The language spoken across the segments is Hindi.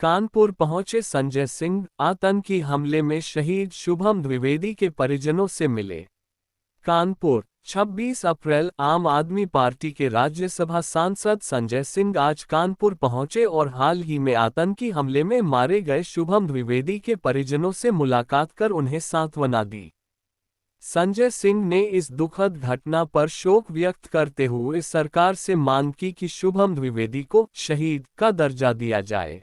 कानपुर पहुंचे संजय सिंह, आतंकी हमले में शहीद शुभम द्विवेदी के परिजनों से मिले। कानपुर, 26 अप्रैल। आम आदमी पार्टी के राज्यसभा सांसद संजय सिंह आज कानपुर पहुंचे और हाल ही में आतंकी हमले में मारे गए शुभम द्विवेदी के परिजनों से मुलाकात कर उन्हें सांत्वना दी। संजय सिंह ने इस दुखद घटना पर शोक व्यक्त करते हुए सरकार से मांग की कि शुभम द्विवेदी को शहीद का दर्जा दिया जाए।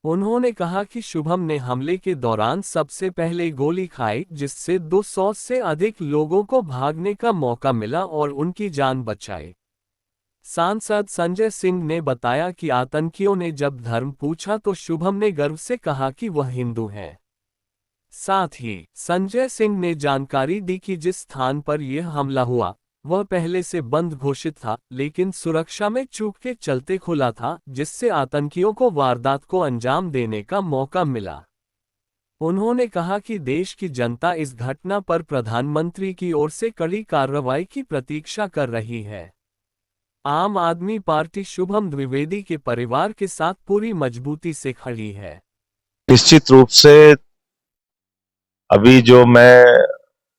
उन्होंने कहा कि शुभम ने हमले के दौरान सबसे पहले गोली खाई, जिससे 200 से अधिक लोगों को भागने का मौका मिला और उनकी जान बचाई। सांसद संजय सिंह ने बताया कि आतंकियों ने जब धर्म पूछा तो शुभम ने गर्व से कहा कि वह हिंदू हैं। साथ ही संजय सिंह ने जानकारी दी कि जिस स्थान पर यह हमला हुआ वह पहले से बंद घोषित था, लेकिन सुरक्षा में चूक के चलते खुला था, जिससे आतंकियों को वारदात को अंजाम देने का मौका मिला। उन्होंने कहा कि देश की जनता इस घटना पर प्रधानमंत्री की ओर से कड़ी कार्रवाई की प्रतीक्षा कर रही है। आम आदमी पार्टी शुभम द्विवेदी के परिवार के साथ पूरी मजबूती से खड़ी है। निश्चित रूप से अभी जो मैं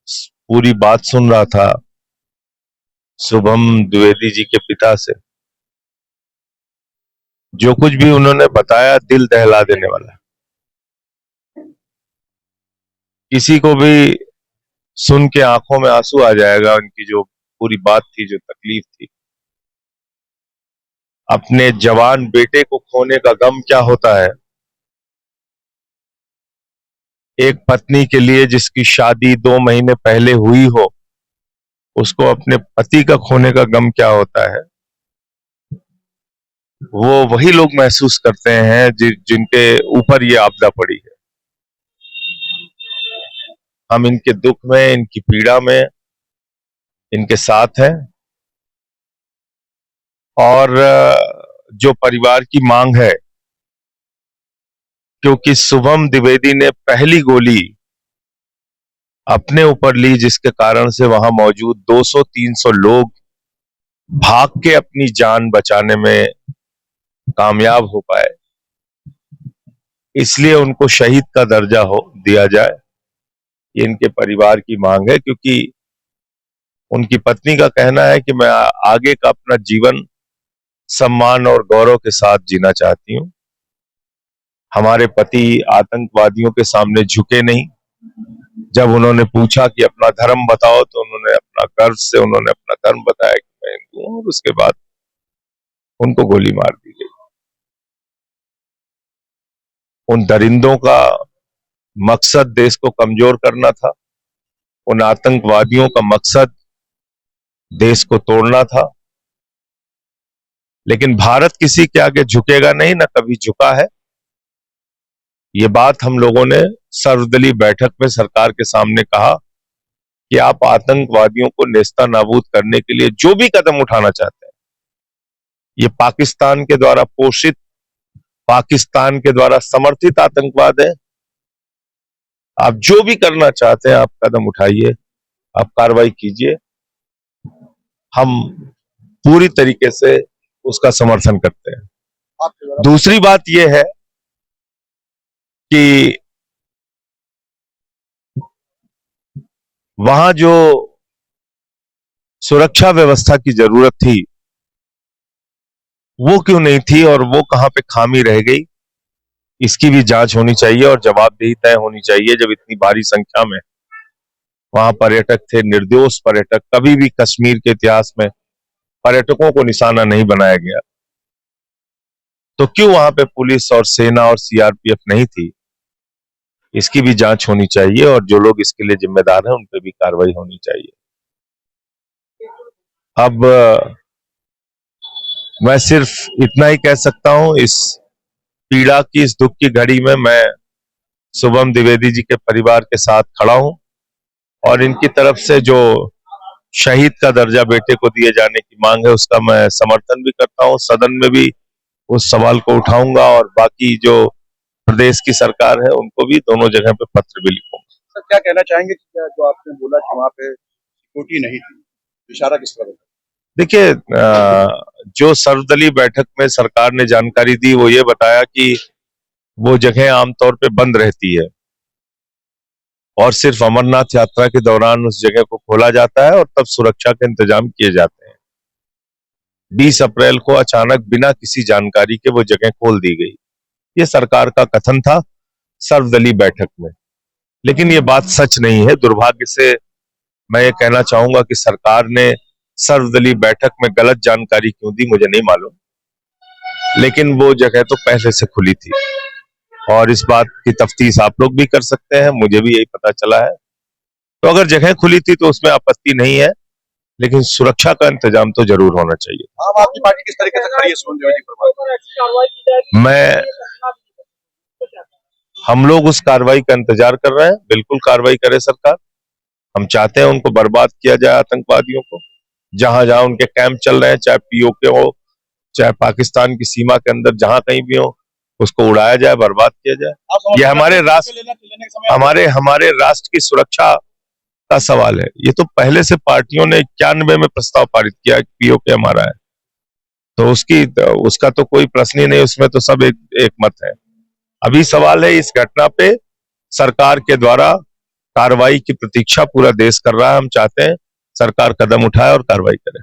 पूरी बात सुन रहा था शुभम द्विवेदी जी के पिता से, जो कुछ भी उन्होंने बताया दिल दहला देने वाला है। किसी को भी सुन के आंखों में आंसू आ जाएगा। उनकी जो पूरी बात थी, जो तकलीफ थी, अपने जवान बेटे को खोने का गम क्या होता है, एक पत्नी के लिए जिसकी शादी 2 महीने पहले हुई हो, उसको अपने पति का खोने का गम क्या होता है, वो वही लोग महसूस करते हैं जिनके ऊपर ये आपदा पड़ी है। हम इनके दुख में, इनकी पीड़ा में इनके साथ हैं। और जो परिवार की मांग है, क्योंकि शुभम द्विवेदी ने पहली गोली अपने ऊपर ली, जिसके कारण से वहां मौजूद 200-300 लोग भाग के अपनी जान बचाने में कामयाब हो पाए, इसलिए उनको शहीद का दर्जा दिया जाए। ये इनके परिवार की मांग है, क्योंकि उनकी पत्नी का कहना है कि मैं आगे का अपना जीवन सम्मान और गौरव के साथ जीना चाहती हूं। हमारे पति आतंकवादियों के सामने झुके नहीं। जब उन्होंने पूछा कि अपना धर्म बताओ, तो उन्होंने अपना गर्व से अपना धर्म बताया कि मैं हिंदू हूं, और उसके बाद उनको गोली मार दी गई। उन दरिंदों का मकसद देश को कमजोर करना था। उन आतंकवादियों का मकसद देश को तोड़ना था। लेकिन भारत किसी के आगे झुकेगा नहीं, न कभी झुका है। ये बात हम लोगों ने सर्वदलीय बैठक में सरकार के सामने कहा कि आप आतंकवादियों को नेस्तनाबूद करने के लिए जो भी कदम उठाना चाहते हैं, ये पाकिस्तान के द्वारा पोषित, पाकिस्तान के द्वारा समर्थित आतंकवाद है। आप जो भी करना चाहते हैं, आप कदम उठाइए, आप कार्रवाई कीजिए। हम पूरी तरीके से उसका समर्थन करते हैं। दूसरी बात यह है कि वहां जो सुरक्षा व्यवस्था की जरूरत थी, वो क्यों नहीं थी और वो कहां पे खामी रह गई, इसकी भी जांच होनी चाहिए और जवाबदेही तय होनी चाहिए। जब इतनी भारी संख्या में वहां पर्यटक थे, निर्दोष पर्यटक, कभी भी कश्मीर के इतिहास में पर्यटकों को निशाना नहीं बनाया गया, तो क्यों वहां पे पुलिस और सेना और सीआरपीएफ नहीं थी, इसकी भी जांच होनी चाहिए और जो लोग इसके लिए जिम्मेदार हैं उन पर भी कार्रवाई होनी चाहिए। अब मैं सिर्फ इतना ही कह सकता हूं, इस पीड़ा की, इस दुख की घड़ी में मैं शुभम द्विवेदी जी के परिवार के साथ खड़ा हूं और इनकी तरफ से जो शहीद का दर्जा बेटे को दिए जाने की मांग है, उसका मैं समर्थन भी करता हूं। सदन में भी उस सवाल को उठाऊंगा और बाकी जो प्रदेश की सरकार है उनको भी दोनों जगह पे पत्र भी लिखूंगा। सर, क्या कहना चाहेंगे कि जो आपने बोला कि वहां पे सिक्योरिटी नहीं थी, इशारा किस तरह? देखिए, जो सर्वदलीय बैठक में सरकार ने जानकारी दी, वो ये बताया कि वो जगह आमतौर पे बंद रहती है और सिर्फ अमरनाथ यात्रा के दौरान उस जगह को खोला जाता है और तब सुरक्षा के इंतजाम किए जाते हैं। 20 अप्रैल को अचानक बिना किसी जानकारी के वो जगह खोल दी गई। ये सरकार का कथन था सर्वदलीय बैठक में, लेकिन ये बात सच नहीं है। दुर्भाग्य से मैं ये कहना चाहूंगा कि सरकार ने सर्वदलीय बैठक में गलत जानकारी क्यों दी मुझे नहीं मालूम, लेकिन वो जगह तो पहले से खुली थी और इस बात की तफ्तीश आप लोग भी कर सकते हैं, मुझे भी यही पता चला है। तो अगर जगह खुली थी तो उसमें आपत्ति नहीं है, लेकिन सुरक्षा का इंतजाम तो जरूर होना चाहिए। आम आदमी पार्टी किस तरीके से खड़ी है सोन द्विवेदी पर? हम लोग उस कार्रवाई का इंतजार कर रहे हैं। बिल्कुल कार्रवाई करे सरकार। हम चाहते हैं उनको बर्बाद किया जाए, आतंकवादियों को। जहां जहां उनके कैंप चल रहे हैं, चाहे पीओके हो, चाहे पाकिस्तान की सीमा के अंदर जहां कहीं भी हो, उसको उड़ाया जाए, बर्बाद किया जाए। ये हमारे राष्ट्र की सुरक्षा का सवाल है। ये तो पहले से पार्टियों ने 91 में प्रस्ताव पारित किया कि पीओके हमारा है, तो उसका तो कोई प्रश्न ही नहीं, उसमें तो सब एक मत है। अभी सवाल है इस घटना पे सरकार के द्वारा कार्रवाई की प्रतीक्षा पूरा देश कर रहा है। हम चाहते हैं सरकार कदम उठाए और कार्रवाई करे।